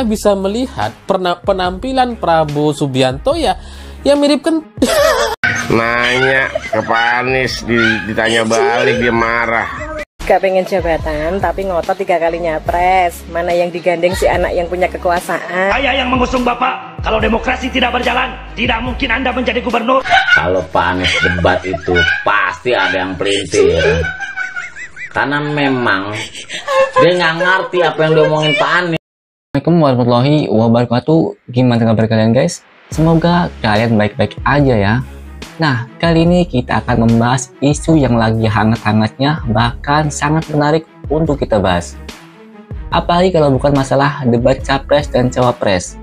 bisa melihat penampilan Prabowo Subianto ya mirip kan. Nanya ke Pak Anies ditanya balik dia marah. Gak pengen jabatan tapi ngotot 3 kali nyapres. Mana yang digandeng si anak yang punya kekuasaan. Saya yang mengusung Bapak. Kalau demokrasi tidak berjalan, tidak mungkin Anda menjadi gubernur. Kalau Pak Anies debat itu pasti ada yang pelintir. Karena memang dia nggak ngerti apa yang diomongin Pak Anies. Assalamualaikum warahmatullahi wabarakatuh. Gimana kabar kalian guys? Semoga kalian baik-baik aja ya. Nah, kali ini kita akan membahas isu yang lagi hangat-hangatnya, bahkan sangat menarik untuk kita bahas. Apalagi kalau bukan masalah debat capres dan cawapres.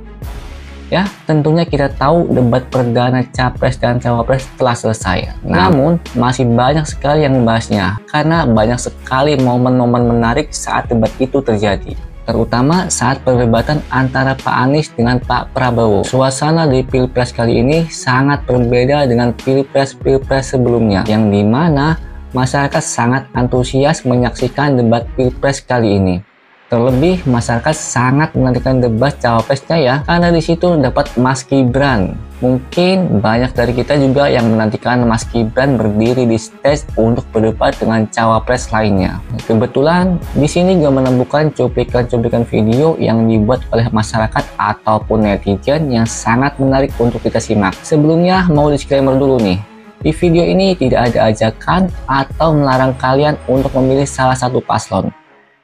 Ya, tentunya kita tahu debat perdana capres dan cawapres telah selesai. Namun, masih banyak sekali yang membahasnya, karena banyak sekali momen-momen menarik saat debat itu terjadi. Terutama saat perdebatan antara Pak Anies dengan Pak Prabowo. Suasana di Pilpres kali ini sangat berbeda dengan Pilpres sebelumnya, yang dimana masyarakat sangat antusias menyaksikan debat Pilpres kali ini. Terlebih masyarakat sangat menantikan debat cawapresnya ya, karena di situ dapat Mas Gibran. Mungkin banyak dari kita juga yang menantikan Mas Gibran berdiri di stage untuk berdebat dengan cawapres lainnya. Kebetulan di sini juga menemukan cuplikan-cuplikan video yang dibuat oleh masyarakat ataupun netizen yang sangat menarik untuk kita simak. Sebelumnya mau disclaimer dulu nih. Di video ini tidak ada ajakan atau melarang kalian untuk memilih salah satu paslon.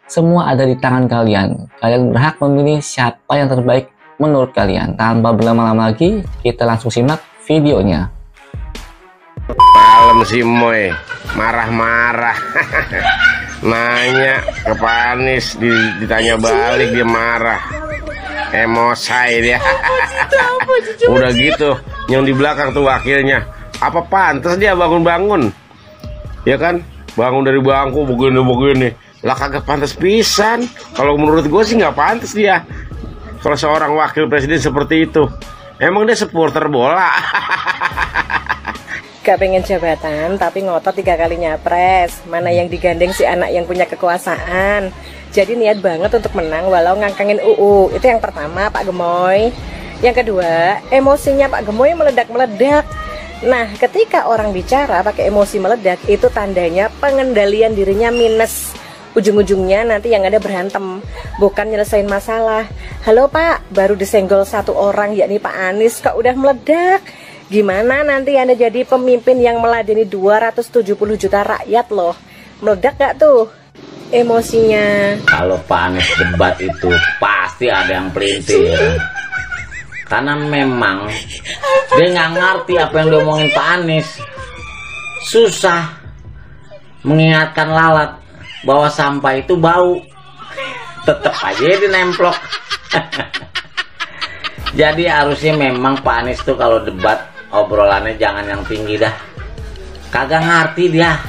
Semua ada di tangan kalian. Kalian berhak memilih siapa yang terbaik menurut kalian. Tanpa berlama-lama lagi, kita langsung simak videonya. Malam si Moy marah-marah. Nanya ke Pak Anies ditanya balik dia marah. Emosai dia. Udah gitu, yang di belakang tuh wakilnya. Apa pantas dia bangun-bangun? Ya kan? Bangun dari bangku begini. Lah kagak pantas pisan. Kalau menurut gue sih nggak pantas dia. Kalau seorang wakil presiden seperti itu, emang dia supporter bola. Gak pengen jabatan tapi ngotot 3 kali nyapres. Mana yang digandeng si anak yang punya kekuasaan. Jadi niat banget untuk menang walau ngangkangin UU. Itu yang pertama Pak Gemoy. Yang kedua, emosinya Pak Gemoy meledak-meledak. Nah, ketika orang bicara pakai emosi meledak, itu tandanya pengendalian dirinya minus. Ujung-ujungnya nanti yang ada berantem, bukan nyelesain masalah. Halo Pak, baru disenggol 1 orang yakni Pak Anies kok udah meledak. Gimana nanti Anda jadi pemimpin yang meladeni 270 juta rakyat loh. Meledak gak tuh emosinya? Kalau Pak Anies debat itu pasti ada yang pelintir. Karena memang dia nggak ngerti apa yang diomongin Pak Anies. Susah mengingatkan lalat bahwa sampah itu bau, tetep aja dinemplok. Jadi harusnya memang Pak Anies tuh kalau debat obrolannya jangan yang tinggi dah. Kagak ngerti dia.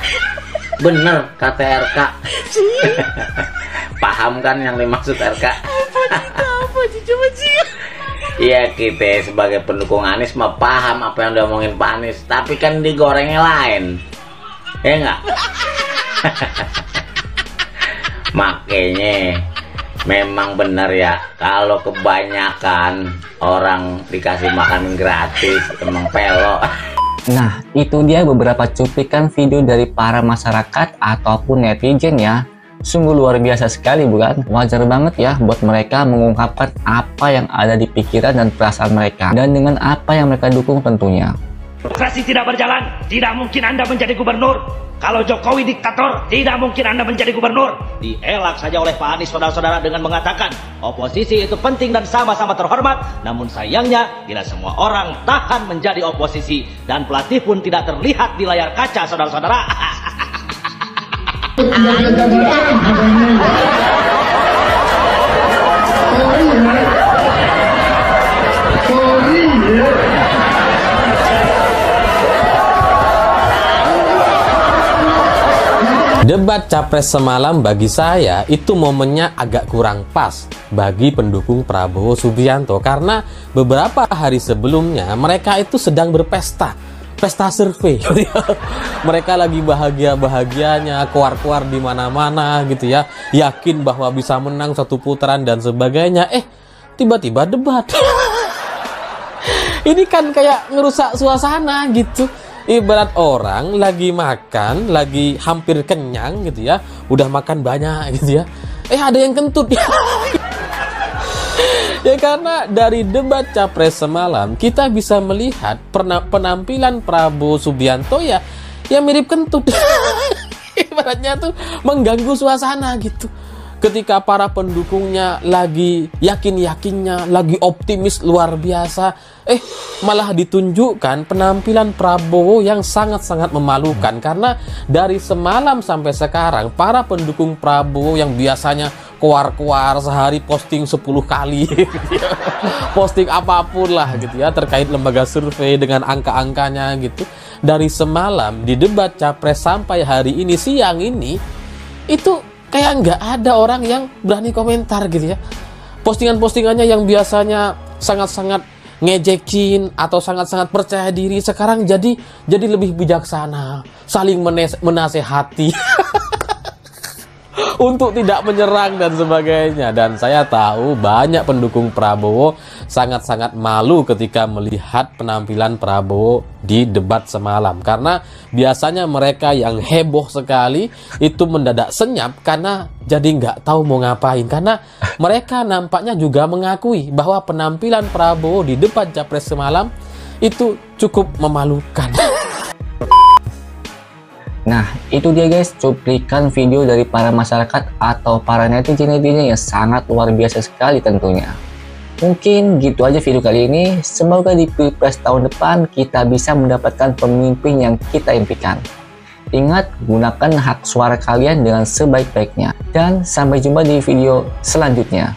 Bener kata RK. Paham kan yang dimaksud RK? Iya, kita sebagai pendukung Anies mah paham apa yang diomongin Pak Anies, tapi kan digorengnya lain. Ya enggak? Makanya memang benar ya, kalau kebanyakan orang dikasih makan gratis emang pelo. Nah, itu dia beberapa cuplikan video dari para masyarakat ataupun netizen ya. Sungguh luar biasa sekali bukan? Wajar banget ya buat mereka mengungkapkan apa yang ada di pikiran dan perasaan mereka, dan dengan apa yang mereka dukung tentunya. Demokrasi tidak berjalan, tidak mungkin Anda menjadi gubernur. Kalau Jokowi diktator, tidak mungkin Anda menjadi gubernur. Dielak saja oleh Pak Anies saudara-saudara dengan mengatakan oposisi itu penting dan sama-sama terhormat. Namun sayangnya tidak semua orang tahan menjadi oposisi, dan pelatih pun tidak terlihat di layar kaca saudara-saudara. Debat capres semalam bagi saya itu momennya agak kurang pas bagi pendukung Prabowo Subianto, karena beberapa hari sebelumnya mereka itu sedang berpesta, pesta survei. Mereka lagi bahagia-bahagianya, keluar-keluar di mana-mana gitu ya, yakin bahwa bisa menang satu putaran dan sebagainya. tiba-tiba debat. Ini kan kayak ngerusak suasana gitu. Ibarat orang lagi makan, lagi hampir kenyang gitu ya, udah makan banyak gitu ya, ada yang kentut. Ya karena dari debat capres semalam kita bisa melihat penampilan Prabowo Subianto ya mirip kentut. Ibaratnya tuh mengganggu suasana gitu. Ketika para pendukungnya lagi yakin-yakinnya, lagi optimis luar biasa, malah ditunjukkan penampilan Prabowo yang sangat-sangat memalukan. Karena dari semalam sampai sekarang para pendukung Prabowo yang biasanya keluar sehari posting 10 kali posting apapun lah gitu ya terkait lembaga survei dengan angka-angkanya gitu, dari semalam di debat capres sampai hari ini siang ini itu kayak nggak ada orang yang berani komentar gitu ya. Postingan-postingannya yang biasanya sangat-sangat ngejekin atau sangat-sangat percaya diri sekarang jadi lebih bijaksana, saling menasehati untuk tidak menyerang dan sebagainya. Dan saya tahu banyak pendukung Prabowo sangat-sangat malu ketika melihat penampilan Prabowo di debat semalam. Karena biasanya mereka yang heboh sekali itu mendadak senyap karena jadi nggak tahu mau ngapain. Karena mereka nampaknya juga mengakui bahwa penampilan Prabowo di debat capres semalam itu cukup memalukan. Nah, itu dia guys, cuplikan video dari para masyarakat atau para netizen-netizen yang sangat luar biasa sekali tentunya. Mungkin gitu aja video kali ini. Semoga di Pilpres tahun depan kita bisa mendapatkan pemimpin yang kita impikan. Ingat, gunakan hak suara kalian dengan sebaik-baiknya. Dan sampai jumpa di video selanjutnya.